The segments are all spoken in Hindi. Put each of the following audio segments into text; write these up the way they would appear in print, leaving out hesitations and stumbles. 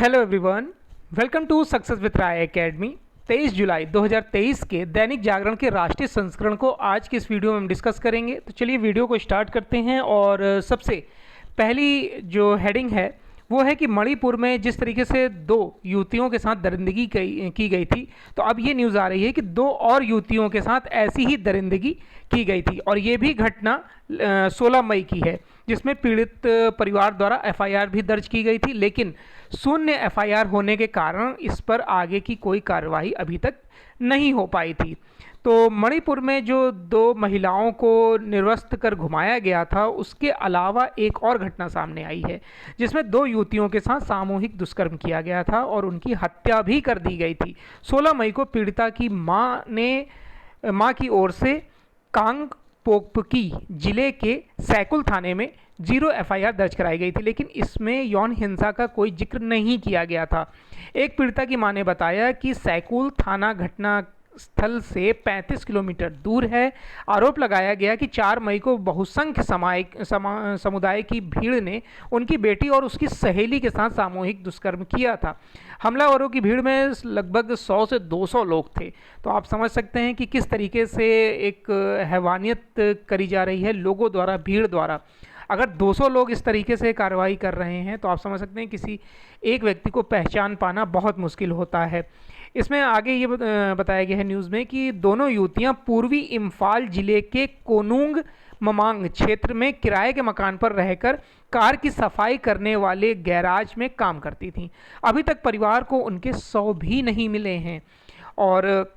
Hello everyone, welcome to success with Rai academy. 23 जुलाई 2023 के दैनिक जागरण के राष्ट्रीय संस्करण को आज के इस वीडियो में हम डिस्कस करेंगे। तो चलिए वीडियो को स्टार्ट करते हैं। और सबसे पहली जो हेडिंग है वो है कि मणिपुर में जिस तरीके से दो युवतियों के साथ दरिंदगी की गई थी, तो अब ये न्यूज़ आ रही है कि दो और युवतियों के साथ ऐसी ही दरिंदगी की गई थी और ये भी घटना 16 मई की है, जिसमें पीड़ित परिवार द्वारा एफआईआर भी दर्ज की गई थी, लेकिन शून्य एफआईआर होने के कारण इस पर आगे की कोई कार्रवाई अभी तक नहीं हो पाई थी। तो मणिपुर में जो दो महिलाओं को निर्वस्त्र कर घुमाया गया था, उसके अलावा एक और घटना सामने आई है जिसमें दो युवतियों के साथ सामूहिक दुष्कर्म किया गया था और उनकी हत्या भी कर दी गई थी। 16 मई को पीड़िता की मां की ओर से कांगपोकपी जिले के सैकुल थाने में 0 एफआईआर दर्ज कराई गई थी, लेकिन इसमें यौन हिंसा का कोई जिक्र नहीं किया गया था। एक पीड़िता की मां ने बताया कि सैकुल थाना घटना स्थल से 35 किलोमीटर दूर है। आरोप लगाया गया कि 4 मई को बहुसंख्य समुदाय की भीड़ ने उनकी बेटी और उसकी सहेली के साथ सामूहिक दुष्कर्म किया था। हमलावरों की भीड़ में लगभग 100 से 200 लोग थे। तो आप समझ सकते हैं कि किस तरीके से एक हैवानियत करी जा रही है लोगों द्वारा, भीड़ द्वारा। अगर 200 लोग इस तरीके से कार्रवाई कर रहे हैं तो आप समझ सकते हैं किसी एक व्यक्ति को पहचान पाना बहुत मुश्किल होता है। इसमें आगे ये बताया गया है न्यूज़ में कि दोनों युवतियां पूर्वी इम्फाल जिले के कोनुंग ममांग क्षेत्र में किराए के मकान पर रहकर कार की सफाई करने वाले गैराज में काम करती थीं। अभी तक परिवार को उनके 100 भी नहीं मिले हैं। और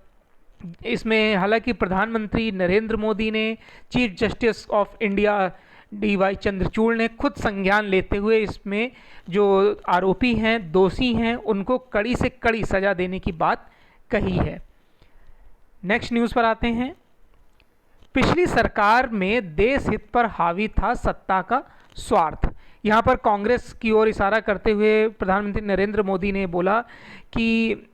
इसमें हालांकि प्रधानमंत्री नरेंद्र मोदी ने, chief justice of India DY Chandrachud ने खुद संज्ञान लेते हुए इसमें जो आरोपी हैं, दोषी हैं, उनको कड़ी से कड़ी सजा देने की बात कही है। नेक्स्ट न्यूज़ पर आते हैं। पिछली सरकार में देश हित पर हावी था सत्ता का स्वार्थ। यहाँ पर कांग्रेस की ओर इशारा करते हुए प्रधानमंत्री नरेंद्र मोदी ने बोला कि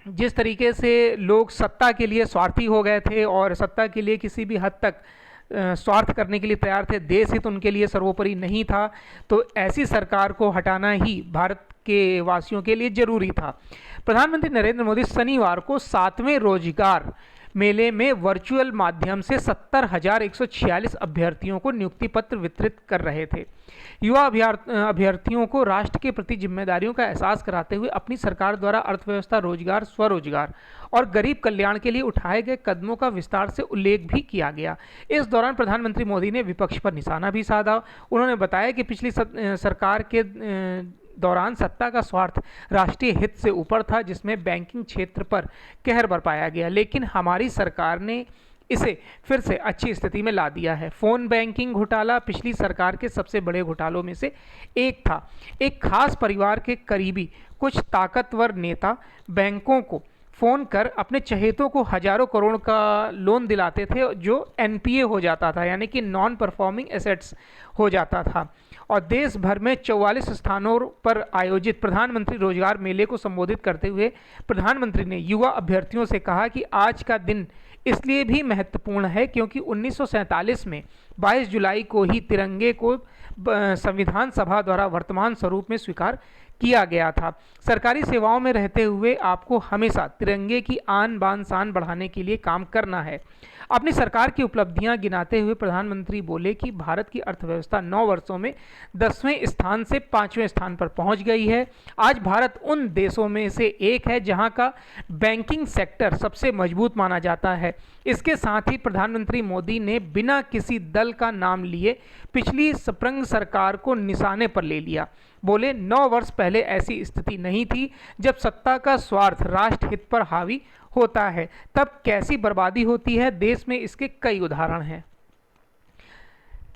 जिस तरीके से लोग सत्ता के लिए स्वार्थी हो गए थे और सत्ता के लिए किसी भी हद तक स्वार्थ करने के लिए तैयार थे, देश हित उनके लिए सर्वोपरि नहीं था, तो ऐसी सरकार को हटाना ही भारत के वासियों के लिए जरूरी था। प्रधानमंत्री नरेंद्र मोदी शनिवार को 7वें रोजगार मेले में वर्चुअल माध्यम से 70,146 अभ्यर्थियों को नियुक्ति पत्र वितरित कर रहे थे। युवा अभ्यर्थियों को राष्ट्र के प्रति जिम्मेदारियों का एहसास कराते हुए अपनी सरकार द्वारा अर्थव्यवस्था, रोजगार, स्वरोजगार और गरीब कल्याण के लिए उठाए गए कदमों का विस्तार से उल्लेख भी किया गया। इस दौरान प्रधानमंत्री मोदी ने विपक्ष पर निशाना भी साधा। उन्होंने बताया कि पिछली सरकार के दौरान सत्ता का स्वार्थ राष्ट्रीय हित से ऊपर था, जिसमें बैंकिंग क्षेत्र पर कहर बरपाया गया, लेकिन हमारी सरकार ने इसे फिर से अच्छी स्थिति में ला दिया है। फोन बैंकिंग घोटाला पिछली सरकार के सबसे बड़े घोटालों में से एक था। एक खास परिवार के करीबी कुछ ताकतवर नेता बैंकों को फ़ोन कर अपने चहेतों को हजारों करोड़ का लोन दिलाते थे, जो NPA हो जाता था, यानी कि नॉन परफॉर्मिंग एसेट्स हो जाता था। और देश भर में 44 स्थानों पर आयोजित प्रधानमंत्री रोजगार मेले को संबोधित करते हुए प्रधानमंत्री ने युवा अभ्यर्थियों से कहा कि आज का दिन इसलिए भी महत्वपूर्ण है क्योंकि 1947 में 22 जुलाई को ही तिरंगे को संविधान सभा द्वारा वर्तमान स्वरूप में स्वीकार किया गया था। सरकारी सेवाओं में रहते हुए आपको हमेशा तिरंगे की आन बान शान बढ़ाने के लिए काम करना है। अपनी सरकार की उपलब्धियां गिनाते हुए प्रधानमंत्री बोले कि भारत की अर्थव्यवस्था 9 वर्षों में 10वें स्थान से 5वें स्थान पर पहुंच गई है। आज भारत उन देशों में से एक है जहां का बैंकिंग सेक्टर सबसे मजबूत माना जाता है। इसके साथ ही प्रधानमंत्री मोदी ने बिना किसी दल का नाम लिए पिछली स्प्रिंग सरकार को निशाने पर ले लिया। बोले 9 वर्ष पहले ऐसी स्थिति नहीं थी जब सत्ता का स्वार्थ राष्ट्र हित पर हावी होता है, तब कैसी बर्बादी होती है। देश में इसके कई उदाहरण हैं।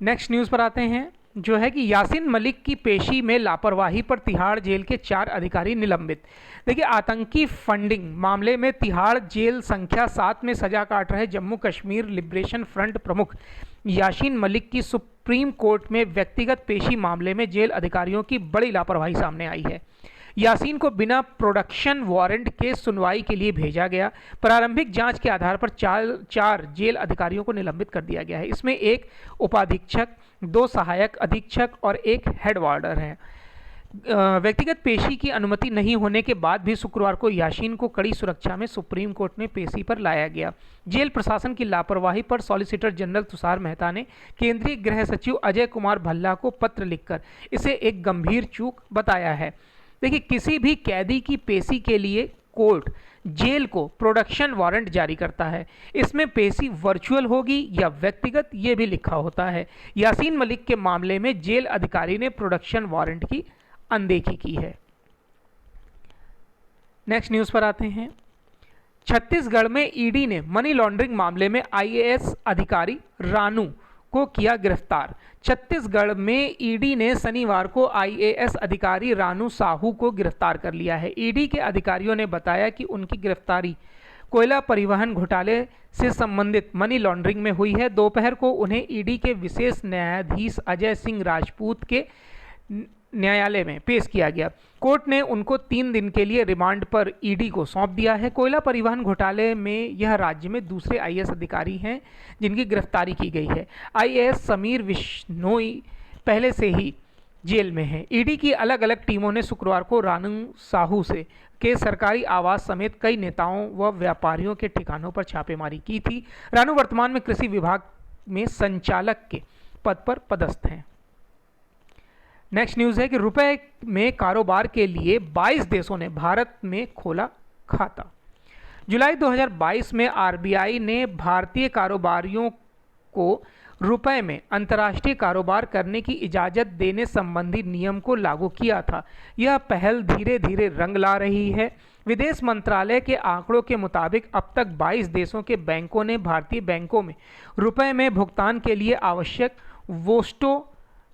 नेक्स्ट न्यूज़ पर आते हैं, जो है कि यासीन मलिक की पेशी में लापरवाही पर तिहाड़ जेल के 4 अधिकारी निलंबित। देखिए, आतंकी फंडिंग मामले में तिहाड़ जेल संख्या 7 में सजा काट रहे जम्मू कश्मीर लिबरेशन फ्रंट प्रमुख यासीन मलिक की सुप्रीम कोर्ट में व्यक्तिगत पेशी मामले में जेल अधिकारियों की बड़ी लापरवाही सामने आई है। यासीन को बिना प्रोडक्शन वारंट के सुनवाई के लिए भेजा गया। प्रारंभिक जांच के आधार पर चार जेल अधिकारियों को निलंबित कर दिया गया है। इसमें एक उपाधीक्षक, 2 सहायक अधीक्षक और एक हेड वार्डर है। व्यक्तिगत पेशी की अनुमति नहीं होने के बाद भी शुक्रवार को यासीन को कड़ी सुरक्षा में सुप्रीम कोर्ट में पेशी पर लाया गया। जेल प्रशासन की लापरवाही पर सॉलिसिटर जनरल तुषार मेहता ने केंद्रीय गृह सचिव अजय कुमार भल्ला को पत्र लिखकर इसे एक गंभीर चूक बताया है। देखिए, किसी भी कैदी की पेशी के लिए कोर्ट जेल को प्रोडक्शन वारंट जारी करता है। इसमें पेशी वर्चुअल होगी या व्यक्तिगत, ये भी लिखा होता है। यासीन मलिक के मामले में जेल अधिकारी ने प्रोडक्शन वारंट की अनदेखी की है। नेक्स्ट न्यूज़ पर आते हैं। छत्तीसगढ़ में ईडी ने मनी लॉन्ड्रिंग मामले में आईएएस अधिकारी रानू को किया गिरफ्तार। छत्तीसगढ़ में ईडी ने शनिवार को आईएएस अधिकारी रानू साहू को गिरफ्तार कर लिया है। ईडी के अधिकारियों ने बताया कि उनकी गिरफ्तारी कोयला परिवहन घोटाले से संबंधित मनी लॉन्ड्रिंग में हुई है। दोपहर को उन्हें ईडी के विशेष न्यायाधीश अजय सिंह राजपूत के न्यायालय में पेश किया गया। कोर्ट ने उनको 3 दिन के लिए रिमांड पर ईडी को सौंप दिया है। कोयला परिवहन घोटाले में यह राज्य में दूसरे आईएएस अधिकारी हैं जिनकी गिरफ्तारी की गई है। आईएएस समीर विश्नोई पहले से ही जेल में हैं। ईडी की अलग अलग टीमों ने शुक्रवार को रानू साहू से के सरकारी आवास समेत कई नेताओं व व्यापारियों के ठिकानों पर छापेमारी की थी। रानू वर्तमान में कृषि विभाग में संचालक के पद पर पदस्थ हैं। नेक्स्ट न्यूज़ है कि रुपए में कारोबार के लिए 22 देशों ने भारत में खोला खाता। जुलाई 2022 में आरबीआई ने भारतीय कारोबारियों को रुपए में अंतर्राष्ट्रीय कारोबार करने की इजाज़त देने संबंधी नियम को लागू किया था। यह पहल धीरे धीरे रंग ला रही है। विदेश मंत्रालय के आंकड़ों के मुताबिक अब तक 22 देशों के बैंकों ने भारतीय बैंकों में रुपए में भुगतान के लिए आवश्यक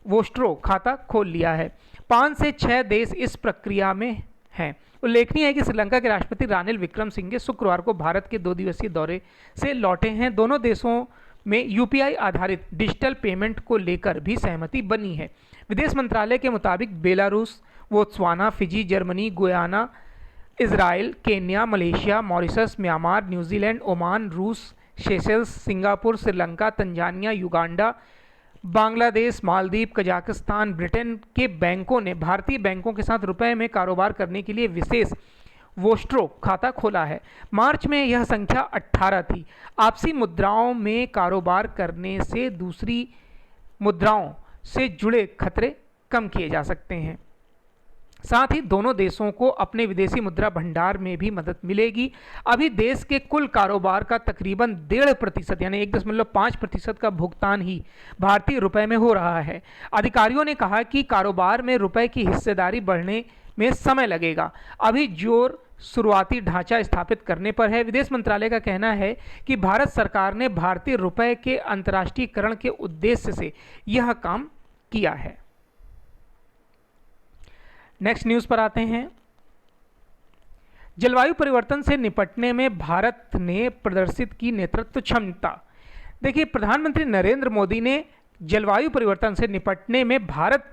वोस्ट्रो खाता खोल लिया है। 5 से 6 देश इस प्रक्रिया में हैं। उल्लेखनीय है कि श्रीलंका के राष्ट्रपति रानिल विक्रमसिंघे शुक्रवार को भारत के 2 दिवसीय दौरे से लौटे हैं। दोनों देशों में यूपीआई आधारित डिजिटल पेमेंट को लेकर भी सहमति बनी है। विदेश मंत्रालय के मुताबिक Belarus, Botswana, Fiji, Germany, Guyana, Israel, Kenya, Malaysia, Mauritius, Myanmar, New Zealand, Oman, रूस, Seychelles, Singapore, Sri Lanka, Tanzania, Uganda, Bangladesh, Maldives, Kazakhstan, Britain के बैंकों ने भारतीय बैंकों के साथ रुपए में कारोबार करने के लिए विशेष वोस्ट्रो खाता खोला है। मार्च में यह संख्या 18 थी। आपसी मुद्राओं में कारोबार करने से दूसरी मुद्राओं से जुड़े खतरे कम किए जा सकते हैं। साथ ही दोनों देशों को अपने विदेशी मुद्रा भंडार में भी मदद मिलेगी। अभी देश के कुल कारोबार का तकरीबन 1.5% यानी 1.5% का भुगतान ही भारतीय रुपए में हो रहा है। अधिकारियों ने कहा कि कारोबार में रुपए की हिस्सेदारी बढ़ने में समय लगेगा। अभी जोर शुरुआती ढांचा स्थापित करने पर है। विदेश मंत्रालय का कहना है कि भारत सरकार ने भारतीय रुपए के अंतर्राष्ट्रीयकरण के उद्देश्य से यह काम किया है। नेक्स्ट न्यूज़ पर आते हैं। जलवायु परिवर्तन से निपटने में भारत ने प्रदर्शित की नेतृत्व क्षमता। देखिए, प्रधानमंत्री नरेंद्र मोदी ने जलवायु परिवर्तन से निपटने में भारत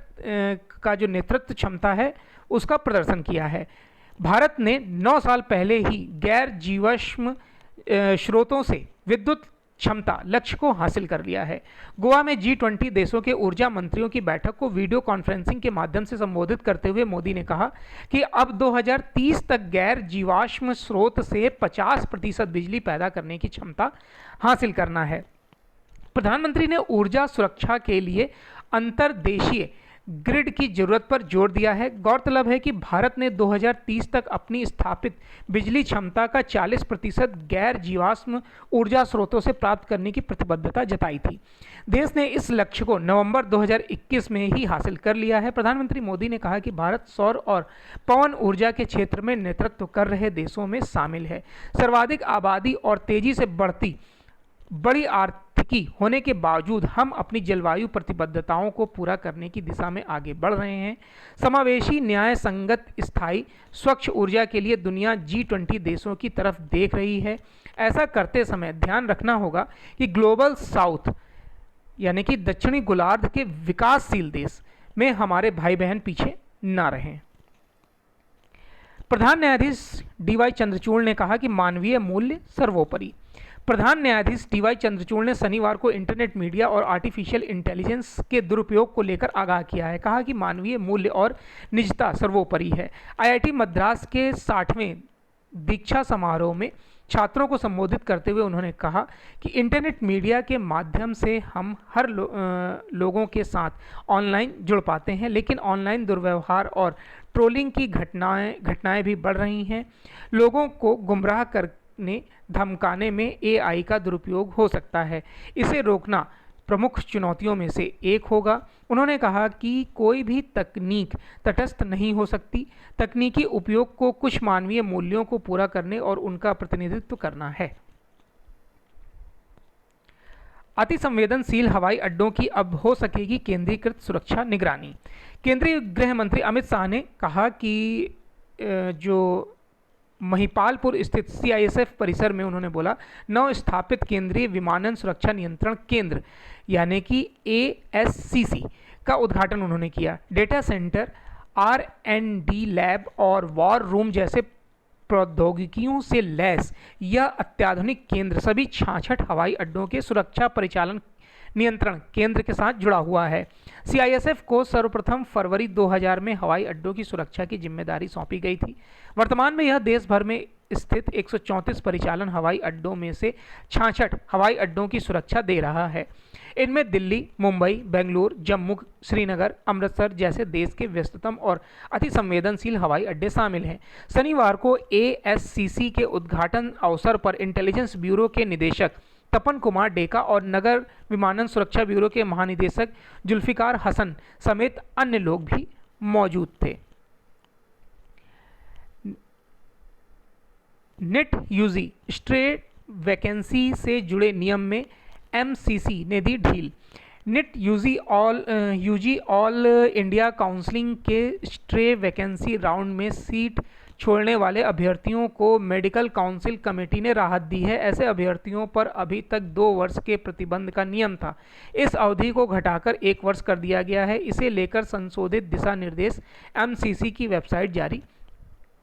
का जो नेतृत्व क्षमता है उसका प्रदर्शन किया है। भारत ने 9 साल पहले ही गैर जीवाश्म स्रोतों से विद्युत क्षमता लक्ष्य को हासिल कर लिया है। गोवा में G20 देशों के ऊर्जा मंत्रियों की बैठक को वीडियो कॉन्फ्रेंसिंग के माध्यम से संबोधित करते हुए मोदी ने कहा कि अब 2030 तक गैर जीवाश्म स्रोत से 50% बिजली पैदा करने की क्षमता हासिल करना है। प्रधानमंत्री ने ऊर्जा सुरक्षा के लिए अंतर्देशीय ग्रिड की जरूरत पर जोर दिया है। गौरतलब है कि भारत ने 2030 तक अपनी स्थापित बिजली क्षमता का 40% गैर जीवाश्म ऊर्जा स्रोतों से प्राप्त करने की प्रतिबद्धता जताई थी। देश ने इस लक्ष्य को नवंबर 2021 में ही हासिल कर लिया है। प्रधानमंत्री मोदी ने कहा कि भारत सौर और पवन ऊर्जा के क्षेत्र में नेतृत्व कर रहे देशों में शामिल है। सर्वाधिक आबादी और तेजी से बढ़ती बड़ी आर्थिकी होने के बावजूद हम अपनी जलवायु प्रतिबद्धताओं को पूरा करने की दिशा में आगे बढ़ रहे हैं। समावेशी, न्याय संगत, स्थायी, स्वच्छ ऊर्जा के लिए दुनिया G20 देशों की तरफ देख रही है। ऐसा करते समय ध्यान रखना होगा कि ग्लोबल साउथ यानी कि दक्षिणी गोलार्ध के विकासशील देश में हमारे भाई बहन पीछे ना रहें। प्रधान न्यायाधीश DY चंद्रचूड़ ने कहा कि मानवीय मूल्य सर्वोपरि। प्रधान न्यायाधीश डीवाई चंद्रचूड़ ने शनिवार को इंटरनेट मीडिया और आर्टिफिशियल इंटेलिजेंस के दुरुपयोग को लेकर आगाह किया है। कहा कि मानवीय मूल्य और निजता सर्वोपरि है। आईआईटी मद्रास के 60वें दीक्षा समारोह में छात्रों को संबोधित करते हुए उन्होंने कहा कि इंटरनेट मीडिया के माध्यम से हम हर लोगों के साथ ऑनलाइन जुड़ पाते हैं, लेकिन ऑनलाइन दुर्व्यवहार और ट्रोलिंग की घटनाएं भी बढ़ रही हैं। लोगों को गुमराह करने धमकाने में एआई का दुरुपयोग हो सकता है। इसे रोकना प्रमुख चुनौतियों में से एक होगा। उन्होंने कहा कि कोई भी तकनीक तटस्थ नहीं हो सकती। तकनीकी उपयोग को कुछ मानवीय मूल्यों को पूरा करने और उनका प्रतिनिधित्व करना है। अति संवेदनशील हवाई अड्डों की अब हो सकेगी केंद्रीकृत सुरक्षा निगरानी। केंद्रीय गृह मंत्री अमित शाह ने कहा कि जो महिपालपुर स्थित सीआईएसएफ परिसर में उन्होंने बोला नव स्थापित केंद्रीय विमानन सुरक्षा नियंत्रण केंद्र यानी कि एएससीसी का उद्घाटन उन्होंने किया। डेटा सेंटर, आर&डी लैब और वॉर रूम जैसे प्रौद्योगिकियों से लैस यह अत्याधुनिक केंद्र सभी 66 हवाई अड्डों के सुरक्षा परिचालन नियंत्रण केंद्र के साथ जुड़ा हुआ है। सीआईएसएफ को सर्वप्रथम फरवरी 2000 में हवाई अड्डों की सुरक्षा की जिम्मेदारी सौंपी गई थी। वर्तमान में यह देश भर में स्थित 134 परिचालन हवाई अड्डों में से 66 हवाई अड्डों की सुरक्षा दे रहा है। इनमें दिल्ली, मुंबई, बेंगलुरु, जम्मू, श्रीनगर, अमृतसर जैसे देश के व्यस्ततम और अति संवेदनशील हवाई अड्डे शामिल हैं। शनिवार को एएससीसी के उद्घाटन अवसर पर इंटेलिजेंस ब्यूरो के निदेशक तपन कुमार डेका और नगर विमानन सुरक्षा ब्यूरो के महानिदेशक जुल्फिकार हसन समेत अन्य लोग भी मौजूद थे। नेट यूजी स्ट्रेट वैकेंसी से जुड़े नियम में एमसीसी ने दी ढील। NEET UG all India counselling के स्ट्रे वैकेंसी राउंड में सीट छोड़ने वाले अभ्यर्थियों को मेडिकल काउंसिल कमेटी ने राहत दी है। ऐसे अभ्यर्थियों पर अभी तक 2 वर्ष के प्रतिबंध का नियम था। इस अवधि को घटाकर 1 वर्ष कर दिया गया है। इसे लेकर संशोधित दिशा निर्देश एमसीसी की वेबसाइट जारी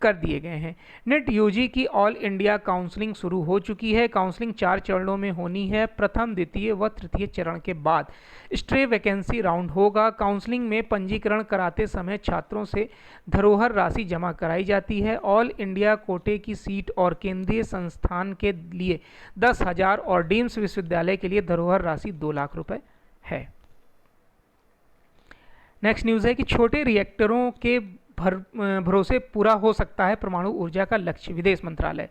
कर दिए गए हैं। नेट यूजी की ऑल इंडिया काउंसलिंग शुरू हो चुकी है। काउंसलिंग 4 चरणों में होनी है। प्रथम, द्वितीय व तृतीय चरण के बाद स्ट्रे वैकेंसी राउंड होगा। काउंसलिंग में पंजीकरण कराते समय छात्रों से धरोहर राशि जमा कराई जाती है। ऑल इंडिया कोटे की सीट और केंद्रीय संस्थान के लिए 10,000 और डीम्स विश्वविद्यालय के लिए धरोहर राशि 2 लाख रुपए है। नेक्स्ट न्यूज़ है कि छोटे रिएक्टरों के भरोसे पूरा हो सकता है परमाणु ऊर्जा का लक्ष्य। विदेश मंत्रालय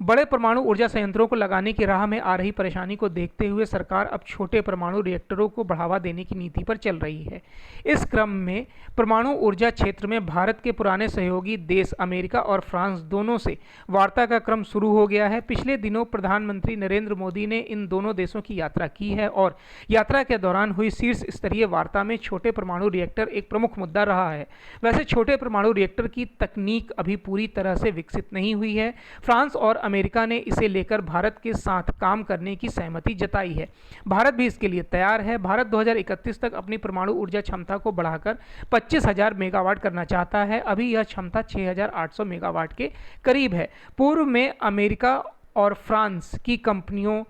बड़े परमाणु ऊर्जा संयंत्रों को लगाने की राह में आ रही परेशानी को देखते हुए सरकार अब छोटे परमाणु रिएक्टरों को बढ़ावा देने की नीति पर चल रही है। इस क्रम में परमाणु ऊर्जा क्षेत्र में भारत के पुराने सहयोगी देश अमेरिका और फ्रांस दोनों से वार्ता का क्रम शुरू हो गया है। पिछले दिनों प्रधानमंत्री नरेंद्र मोदी ने इन दोनों देशों की यात्रा की है और यात्रा के दौरान हुई शीर्ष स्तरीय वार्ता में छोटे परमाणु रिएक्टर एक प्रमुख मुद्दा रहा है। वैसे छोटे परमाणु रिएक्टर की तकनीक अभी पूरी तरह से विकसित नहीं हुई है। फ्रांस और अमेरिका ने इसे लेकर भारत के साथ काम करने की सहमति जताई है। भारत भी इसके लिए तैयार है। भारत 2031 तक अपनी परमाणु ऊर्जा क्षमता को बढ़ाकर 25,000 मेगावाट करना चाहता है। अभी यह क्षमता 6,800 मेगावाट के करीब है। पूर्व में अमेरिका और फ्रांस की कंपनियों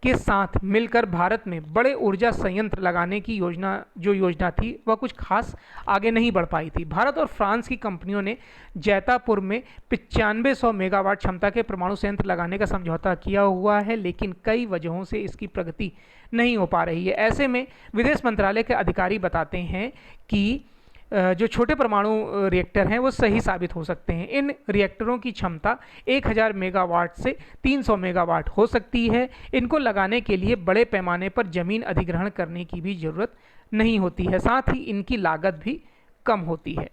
के साथ मिलकर भारत में बड़े ऊर्जा संयंत्र लगाने की योजना थी वह कुछ खास आगे नहीं बढ़ पाई थी। भारत और फ्रांस की कंपनियों ने जैतापुर में 9500 मेगावाट क्षमता के परमाणु संयंत्र लगाने का समझौता किया हुआ है, लेकिन कई वजहों से इसकी प्रगति नहीं हो पा रही है। ऐसे में विदेश मंत्रालय के अधिकारी बताते हैं कि जो छोटे परमाणु रिएक्टर हैं वो सही साबित हो सकते हैं। इन रिएक्टरों की क्षमता 1000 मेगावाट से 300 मेगावाट हो सकती है। इनको लगाने के लिए बड़े पैमाने पर जमीन अधिग्रहण करने की भी ज़रूरत नहीं होती है। साथ ही इनकी लागत भी कम होती है।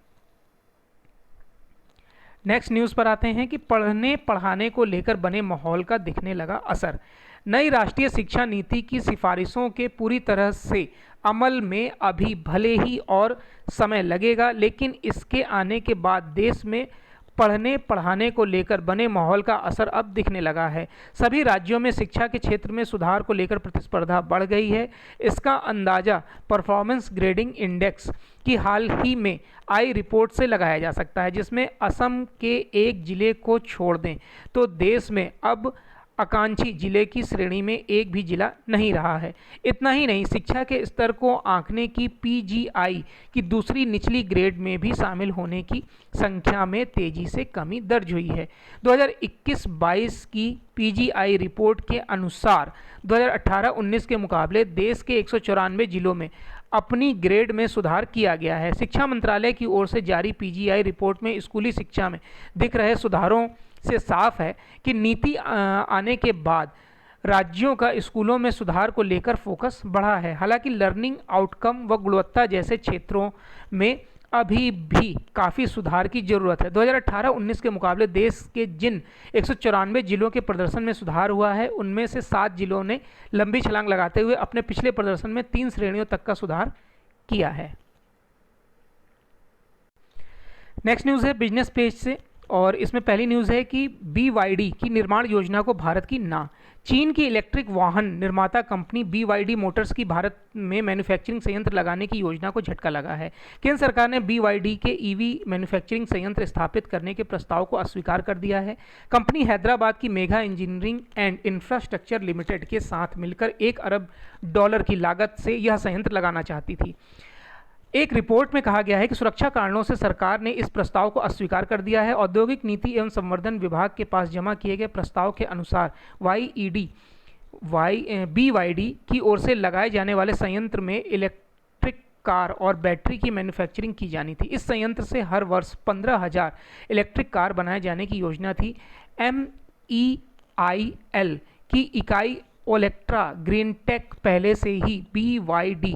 नेक्स्ट न्यूज़ पर आते हैं कि पढ़ने पढ़ाने को लेकर बने माहौल का दिखने लगा असर। नई राष्ट्रीय शिक्षा नीति की सिफारिशों के पूरी तरह से अमल में अभी भले ही और समय लगेगा, लेकिन इसके आने के बाद देश में पढ़ने पढ़ाने को लेकर बने माहौल का असर अब दिखने लगा है। सभी राज्यों में शिक्षा के क्षेत्र में सुधार को लेकर प्रतिस्पर्धा बढ़ गई है। इसका अंदाज़ा परफॉर्मेंस ग्रेडिंग इंडेक्स की हाल ही में आई रिपोर्ट से लगाया जा सकता है, जिसमें असम के एक जिले को छोड़ दें तो देश में अब आकांक्षी जिले की श्रेणी में एक भी जिला नहीं रहा है। इतना ही नहीं, शिक्षा के स्तर को आंकने की पीजीआई की दूसरी निचली ग्रेड में भी शामिल होने की संख्या में तेजी से कमी दर्ज हुई है। 2021-22 की पीजीआई रिपोर्ट के अनुसार 2018-19 के मुकाबले देश के 194 जिलों में अपनी ग्रेड में सुधार किया गया है। शिक्षा मंत्रालय की ओर से जारी पीजीआई रिपोर्ट में स्कूली शिक्षा में दिख रहे सुधारों से साफ है कि नीति आने के बाद राज्यों का स्कूलों में सुधार को लेकर फोकस बढ़ा है। हालांकि लर्निंग आउटकम व गुणवत्ता जैसे क्षेत्रों में अभी भी काफ़ी सुधार की जरूरत है। 2018-19 के मुकाबले देश के जिन 194 जिलों के प्रदर्शन में सुधार हुआ है, उनमें से 7 जिलों ने लंबी छलांग लगाते हुए अपने पिछले प्रदर्शन में 3 श्रेणियों तक का सुधार किया है। नेक्स्ट न्यूज़ है बिजनेस पेज से, और इसमें पहली न्यूज़ है कि BYD की निर्माण योजना को भारत की ना। चीन की इलेक्ट्रिक वाहन निर्माता कंपनी BYD मोटर्स की भारत में मैन्युफैक्चरिंग संयंत्र लगाने की योजना को झटका लगा है। केंद्र सरकार ने BYD के EV मैन्युफैक्चरिंग संयंत्र स्थापित करने के प्रस्ताव को अस्वीकार कर दिया है। कंपनी हैदराबाद की mega engineering and infrastructure limited के साथ मिलकर $1 अरब की लागत से यह संयंत्र लगाना चाहती थी। एक रिपोर्ट में कहा गया है कि सुरक्षा कारणों से सरकार ने इस प्रस्ताव को अस्वीकार कर दिया है। औद्योगिक नीति एवं संवर्धन विभाग के पास जमा किए गए प्रस्ताव के अनुसार BYD की ओर से लगाए जाने वाले संयंत्र में इलेक्ट्रिक कार और बैटरी की मैन्युफैक्चरिंग की जानी थी। इस संयंत्र से हर वर्ष 15,000 इलेक्ट्रिक कार बनाए जाने की योजना थी। MEIL की इकाई ओलेक्ट्रा ग्रीनटेक पहले से ही BYD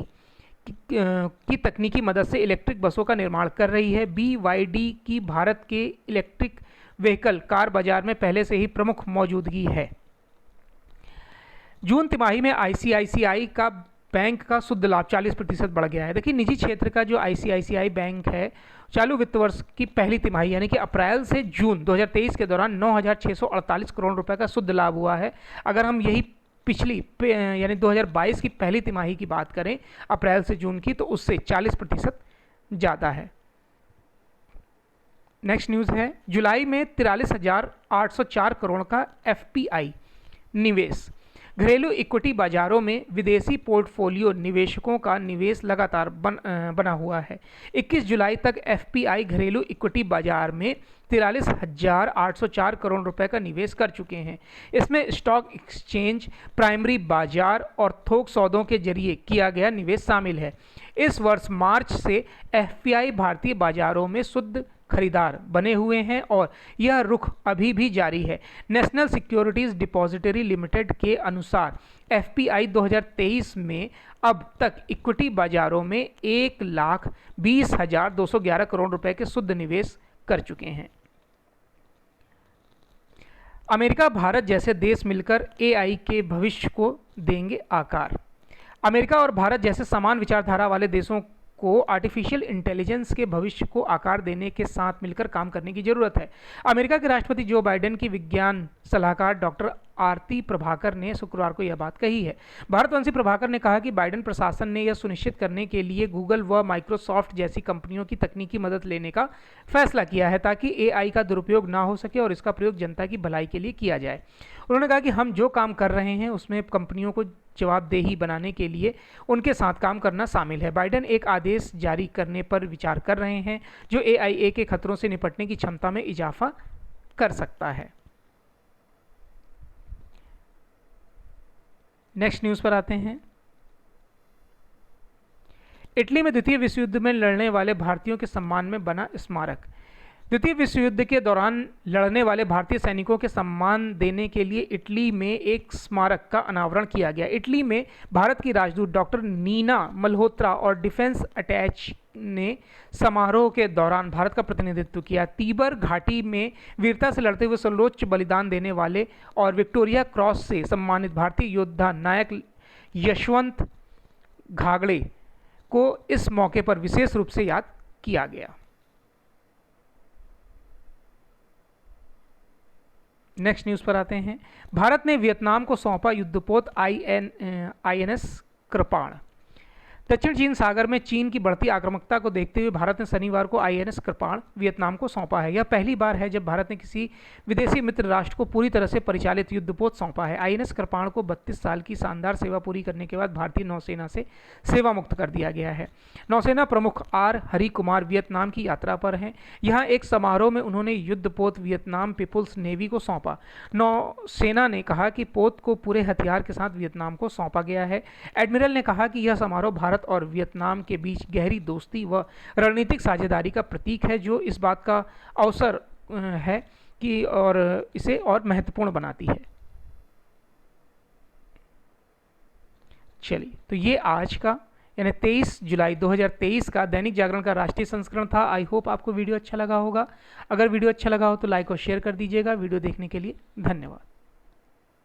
की तकनीकी मदद से इलेक्ट्रिक बसों का निर्माण कर रही है। BYD की भारत के इलेक्ट्रिक व्हीकल कार बाजार में पहले से ही प्रमुख मौजूदगी है। जून तिमाही में ICICI का बैंक का शुद्ध लाभ 40% बढ़ गया है। देखिए, निजी क्षेत्र का जो ICICI बैंक है, चालू वित्त वर्ष की पहली तिमाही यानी कि अप्रैल से जून 2023 के दौरान 9,648 करोड़ रुपए का शुद्ध लाभ हुआ है। अगर हम यही पिछली यानी 2022 की पहली तिमाही की बात करें, अप्रैल से जून की, तो उससे 40% ज़्यादा है। नेक्स्ट न्यूज़ है, जुलाई में 43,804 करोड़ का FPI निवेश। घरेलू इक्विटी बाजारों में विदेशी पोर्टफोलियो निवेशकों का निवेश लगातार बना हुआ है। 21 जुलाई तक FPI घरेलू इक्विटी बाजार में 43,804 करोड़ रुपए का निवेश कर चुके हैं। इसमें स्टॉक एक्सचेंज, प्राइमरी बाजार और थोक सौदों के जरिए किया गया निवेश शामिल है। इस वर्ष मार्च से FPI भारतीय बाजारों में शुद्ध खरीदार बने हुए हैं और यह रुख अभी भी जारी है। नेशनल सिक्योरिटीज डिपॉजिटरी लिमिटेड के अनुसार FPI 2023 में अब तक इक्विटी बाजारों में 1,20,211 करोड़ रुपए के शुद्ध निवेश कर चुके हैं। अमेरिका, भारत जैसे देश मिलकर AI के भविष्य को देंगे आकार। अमेरिका और भारत जैसे समान विचारधारा वाले देशों को आर्टिफिशियल इंटेलिजेंस के भविष्य को आकार देने के साथ मिलकर काम करने की जरूरत है। अमेरिका के राष्ट्रपति जो बाइडेन की विज्ञान सलाहकार डॉक्टर आरती प्रभाकर ने शुक्रवार को यह बात कही है। भारतवंशी प्रभाकर ने कहा कि बाइडेन प्रशासन ने यह सुनिश्चित करने के लिए गूगल व माइक्रोसॉफ्ट जैसी कंपनियों की तकनीकी मदद लेने का फैसला किया है ताकि AI का दुरुपयोग ना हो सके और इसका प्रयोग जनता की भलाई के लिए किया जाए। उन्होंने कहा कि हम जो काम कर रहे हैं उसमें कंपनियों को जवाबदेही बनाने के लिए उनके साथ काम करना शामिल है। बाइडेन एक आदेश जारी करने पर विचार कर रहे हैं जो AIA के खतरों से निपटने की क्षमता में इजाफा कर सकता है। नेक्स्ट न्यूज़ पर आते हैं। इटली में द्वितीय विश्व युद्ध में लड़ने वाले भारतीयों के सम्मान में बना स्मारक। द्वितीय विश्व युद्ध के दौरान लड़ने वाले भारतीय सैनिकों के सम्मान देने के लिए इटली में एक स्मारक का अनावरण किया गया। इटली में भारत की राजदूत डॉक्टर नीना मल्होत्रा और डिफेंस अटैच ने समारोह के दौरान भारत का प्रतिनिधित्व किया। तीबर घाटी में वीरता से लड़ते हुए सर्वोच्च बलिदान देने वाले और विक्टोरिया क्रॉस से सम्मानित भारतीय योद्धा नायक यशवंत घागड़े को इस मौके पर विशेष रूप से याद किया गया। नेक्स्ट न्यूज़ पर आते हैं। भारत ने वियतनाम को सौंपा युद्धपोत INS कृपाण। दक्षिण चीन सागर में चीन की बढ़ती आक्रामकता को देखते हुए भारत ने शनिवार को आईएनएस कृपाण वियतनाम को सौंपा है। यह पहली बार है जब भारत ने किसी विदेशी मित्र राष्ट्र को पूरी तरह से परिचालित युद्धपोत सौंपा है। आईएनएस कृपाण को 32 साल की शानदार सेवा पूरी करने के बाद भारतीय नौसेना से सेवा मुक्त कर दिया गया है। नौसेना प्रमुख आर हरि कुमार वियतनाम की यात्रा पर हैं। यहाँ एक समारोह में उन्होंने युद्धपोत वियतनाम पीपुल्स नेवी को सौंपा। नौसेना ने कहा कि पोत को पूरे हथियार के साथ वियतनाम को सौंपा गया है। एडमिरल ने कहा कि यह समारोह भारत और वियतनाम के बीच गहरी दोस्ती व रणनीतिक साझेदारी का प्रतीक है, जो इस बात का अवसर है कि और इसे और महत्वपूर्ण बनाती है। चलिए, तो ये आज का यानी 23 जुलाई 2023 का दैनिक जागरण का राष्ट्रीय संस्करण था। आई होप आपको वीडियो अच्छा लगा होगा। अगर वीडियो अच्छा लगा हो तो लाइक और शेयर कर दीजिएगा। वीडियो देखने के लिए धन्यवाद।